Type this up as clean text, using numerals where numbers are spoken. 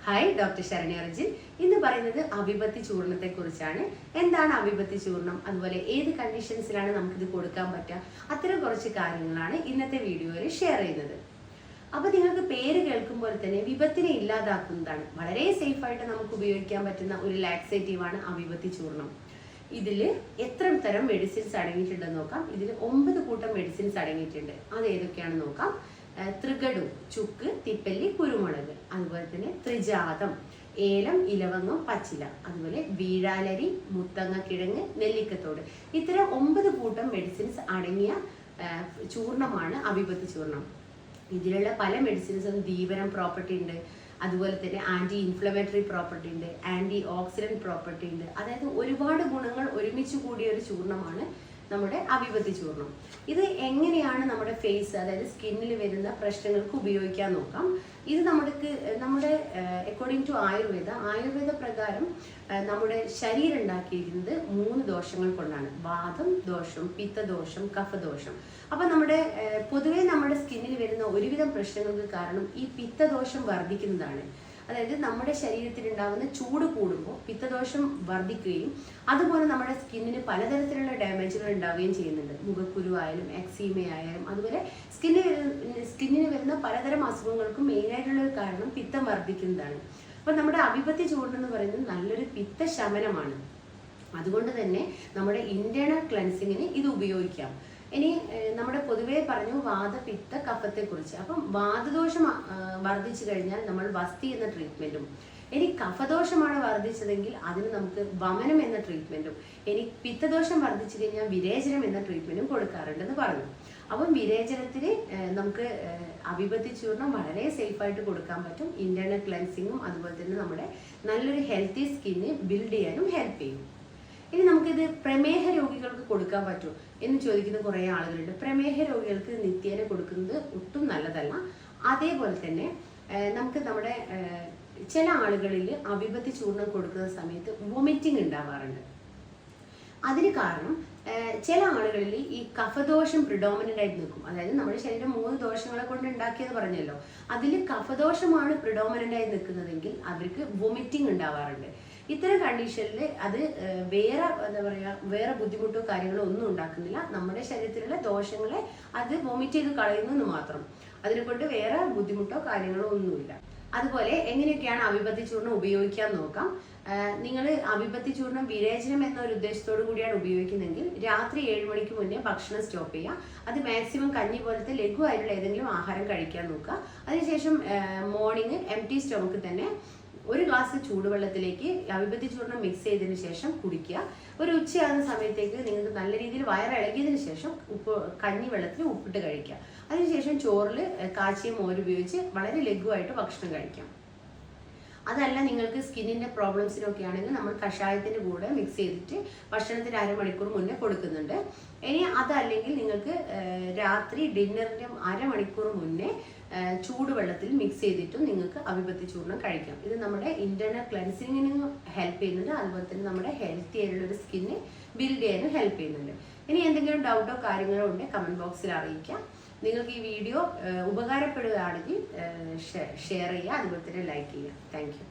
Hi, doctor Saranya Rajin. ഇന്ന് പറയുന്നത് അവിപത്തി ചൂർണത്തെ കുറിച്ചാണ്. എന്താണ് അവിപത്തി ചൂർണം, അതുപോലെ ഏത് കണ്ടീഷൻസിലാണ് നമുക്കിത് കൊടുക്കാൻ പറ്റുക, അത്തരം കുറച്ച് കാര്യങ്ങളാണ് ഇന്നത്തെ വീഡിയോയിൽ ഷെയർ ചെയ്യുന്നത്. അപ്പൊ നിങ്ങൾക്ക് പേര് കേൾക്കുമ്പോൾ തന്നെ വിപത്തിനെ ഇല്ലാതാക്കുന്നതാണ്. വളരെ സേഫ് ആയിട്ട് നമുക്ക് ഉപയോഗിക്കാൻ പറ്റുന്ന ഒരു ലാക്സേറ്റീവ് ആണ് അവിപത്തി ചൂർണം. ഇതിൽ എത്ര തരം മെഡിസിൻസ് അടങ്ങിയിട്ടുണ്ടെന്ന് നോക്കാം. ഇതിൽ 9 കൂട്ടം മെഡിസിൻസ് അടങ്ങിയിട്ടുണ്ട്. അത് ഏതൊക്കെയാണെന്ന് നോക്കാം. ത്രികടു, ചുക്ക്, തിപ്പല്ലി, കുരുമുളക്, അതുപോലെ തന്നെ ത്രിജാതം, ഏലം, ഇലവങ്ങം, പച്ചില, അതുപോലെ വീഴാലരി, മുത്തങ്ങക്കിഴങ്ങ്, നെല്ലിക്കത്തോട്. ഇത്തരം 9 കൂട്ടം മെഡിസിൻസ് അടങ്ങിയ ചൂർണമാണ് അവിപത്തി ചൂർണം. ഇതിലുള്ള പല മെഡിസിൻസും ദീപനം പ്രോപ്പർട്ടി ഉണ്ട്, അതുപോലെ തന്നെ ആന്റി ഇൻഫ്ലമേറ്ററി പ്രോപ്പർട്ടി ഉണ്ട്, ആന്റി ഓക്സിഡന്റ് പ്രോപ്പർട്ടി ഉണ്ട്. അതായത് ഒരുപാട് ഗുണങ്ങൾ ഒരുമിച്ച് കൂടിയ ഒരു ചൂർണമാണ് നമ്മുടെ അവിപത്തി ചൂർണം. ഇത് എങ്ങനെയാണ് നമ്മുടെ ഫേസ്, അതായത് സ്കിന്നിൽ വരുന്ന പ്രശ്നങ്ങൾക്ക് ഉപയോഗിക്കാൻ നോക്കാം. ഇത് നമ്മുടെ അക്കോർഡിംഗ് ടു ആയുർവേദ പ്രകാരം നമ്മുടെ ശരീരം ഉണ്ടാക്കിയിരിക്കുന്നത് 3 ദോഷങ്ങൾ കൊണ്ടാണ്. വാദം ദോഷം, പിത്തദോഷം, കഫദോഷം. അപ്പൊ പൊതുവെ നമ്മുടെ സ്കിന്നിൽ വരുന്ന ഒരുവിധം പ്രശ്നങ്ങൾക്ക് കാരണം ഈ പിത്തദോഷം വർദ്ധിക്കുന്നതാണ്. അതായത് നമ്മുടെ ശരീരത്തിൽ ഉണ്ടാകുന്ന ചൂട് കൂടുമ്പോൾ പിത്തദോഷം വർദ്ധിക്കുകയും അതുപോലെ നമ്മുടെ സ്കിന്നിന് ഡാമേജുകൾ ഉണ്ടാവുകയും ചെയ്യുന്നുണ്ട്. മുഖക്കുരു ആയാലും എക്സീമ ആയാലും അതുപോലെ സ്കിന്നിന് വരുന്ന പലതരം അസുഖങ്ങൾക്കും മെയിനായിട്ടുള്ള ഒരു കാരണം പിത്തം വർദ്ധിക്കുന്നതാണ്. അപ്പൊ നമ്മുടെ അവിപത്തി ചൂർണം എന്ന് പറയുന്നത് നല്ലൊരു പിത്ത ശമനമാണ്. അതുകൊണ്ട് തന്നെ നമ്മുടെ ഇന്റേണൽ ക്ലെൻസിങ്ങിന് ഇത് ഉപയോഗിക്കാം. ഇനി നമ്മുടെ പൊതുവെ പറഞ്ഞു വാദപിത്ത കഫത്തെ കുറിച്ച്. അപ്പം വാദദോഷം വർദ്ധിച്ചു കഴിഞ്ഞാൽ നമ്മൾ വസ്തി എന്ന ട്രീറ്റ്മെന്റും, ഇനി കഫദോഷമാണ് വർദ്ധിച്ചതെങ്കിൽ അതിന് നമുക്ക് വമനം എന്ന ട്രീറ്റ്മെന്റും, ഇനി പിത്തദോഷം വർദ്ധിച്ചു കഴിഞ്ഞാൽ വിരേചനം എന്ന ട്രീറ്റ്മെന്റും കൊടുക്കാറുണ്ടെന്ന് പറഞ്ഞു. അപ്പം വിരേചനത്തിന് നമുക്ക് അവിപത്തി ചൂർണം വളരെ സേഫ് ആയിട്ട് കൊടുക്കാൻ പറ്റും. ഇന്റേണൽ ക്ലെൻസിങ്ങും അതുപോലെ തന്നെ നമ്മുടെ നല്ലൊരു ഹെൽത്തി സ്കിന്ന് ബിൽഡ് ചെയ്യാനും ഹെൽപ്പ് ചെയ്യും. ഇനി നമുക്കിത് പ്രമേഹ രോഗികൾക്ക് കൊടുക്കാൻ പറ്റും എന്ന് ചോദിക്കുന്ന കുറേ ആളുകളുണ്ട്. പ്രമേഹ രോഗികൾക്ക് നിത്യേന കൊടുക്കുന്നത് ഒട്ടും നല്ലതല്ല. അതേപോലെ തന്നെ നമുക്ക് നമ്മുടെ ചില ആളുകളിൽ അവിപത്തി ചൂർണം കൊടുക്കുന്ന സമയത്ത് വൊമിറ്റിംഗ് ഉണ്ടാവാറുണ്ട്. അതിന് കാരണം ചില ആളുകളിൽ ഈ കഫദോഷം പ്രിഡോമിനന്റ് ആയിട്ട് നിൽക്കും. അതായത് നമ്മുടെ ശരീരം 3 ദോഷങ്ങളെ കൊണ്ട് ഉണ്ടാക്കിയെന്ന് പറഞ്ഞല്ലോ, അതിൽ കഫദോഷമാണ് പ്രിഡോമിനന്റ് ആയി നിൽക്കുന്നതെങ്കിൽ അവർക്ക് വൊമിറ്റിംഗ് ഉണ്ടാവാറുണ്ട്. ഇത്തരം കണ്ടീഷനിൽ അത് വേറെ ബുദ്ധിമുട്ടോ കാര്യങ്ങളോ ഒന്നും ഉണ്ടാക്കുന്നില്ല. നമ്മുടെ ശരീരത്തിലുള്ള ദോഷങ്ങളെ അത് വൊമിറ്റ് ചെയ്ത് കളയുന്നു മാത്രം. അതിനെ കൊണ്ട് വേറെ ബുദ്ധിമുട്ടോ കാര്യങ്ങളോ ഒന്നുമില്ല. അതുപോലെ എങ്ങനെയൊക്കെയാണ് അവിപത്തി ചൂർണം ഉപയോഗിക്കാൻ നോക്കാം. നിങ്ങൾ അവിപത്തി ചൂർണം വിരേചനം എന്നൊരു ഉദ്ദേശത്തോടു കൂടിയാണ് ഉപയോഗിക്കുന്നതെങ്കിൽ രാത്രി 7 മണിക്ക് മുന്നേ ഭക്ഷണം സ്റ്റോപ്പ് ചെയ്യുക. അത് മാക്സിമം കഞ്ഞി പോലത്തെ ലഘുവായിട്ടുള്ള ഏതെങ്കിലും ആഹാരം കഴിക്കാൻ നോക്കുക. അതിനുശേഷം മോർണിംഗ് എംപ്റ്റി സ്റ്റൊമക്ക് തന്നെ 1 ഗ്ലാസ് ചൂടുവെള്ളത്തിലേക്ക് അവിപത്തി ചൂർണം മിക്സ് ചെയ്തതിന് ശേഷം കുടിക്കുക. ഒരു ഉച്ചയാകുന്ന സമയത്തേക്ക് നിങ്ങൾക്ക് നല്ല രീതിയിൽ വയറിളകിയതിന് ശേഷം കഞ്ഞി വെള്ളത്തിൽ ഉപ്പിട്ട് കഴിക്കുക. അതിനുശേഷം ചോറിൽ കാച്ചിയ മോര് ഉപയോഗിച്ച് വളരെ ലഘുവായിട്ട് ഭക്ഷണം കഴിക്കാം. അതല്ല നിങ്ങൾക്ക് സ്കിന്നിന്റെ പ്രോബ്ലംസിനൊക്കെ ആണെങ്കിൽ നമ്മൾ കഷായത്തിന്റെ കൂടെ മിക്സ് ചെയ്തിട്ട് ഭക്ഷണത്തിന് 1/2 മണിക്കൂർ മുന്നേ കൊടുക്കുന്നുണ്ട്. ഇനി അതല്ലെങ്കിൽ നിങ്ങൾക്ക് രാത്രി ഡിന്നറിന്റെ 1/2 മണിക്കൂർ മുന്നേ ചൂടുവെള്ളത്തിൽ മിക്സ് ചെയ്തിട്ടും നിങ്ങൾക്ക് അവിപത്തി ചൂർണം കഴിക്കാം. ഇത് നമ്മുടെ ഇന്റേണൽ ക്ലെൻസിങ്ങിനും ഹെൽപ്പ് ചെയ്യുന്നുണ്ട്, അതുപോലെ തന്നെ നമ്മുടെ ഹെൽത്തി ആയിട്ടുള്ള ഒരു സ്കിന്ന് ബിൽഡ് ചെയ്യാനും ഹെൽപ്പ് ചെയ്യുന്നുണ്ട്. ഇനി എന്തെങ്കിലും ഡൗട്ടോ കാര്യങ്ങളോ ഉണ്ടെങ്കിൽ കമന്റ് ബോക്സിൽ അറിയിക്കാം. നിങ്ങൾക്ക് ഈ വീഡിയോ ഉപകാരപ്പെടുകയാണെങ്കിൽ ഷെയർ ചെയ്യുക, അതുപോലെ തന്നെ ലൈക്ക് ചെയ്യുക. Thank you.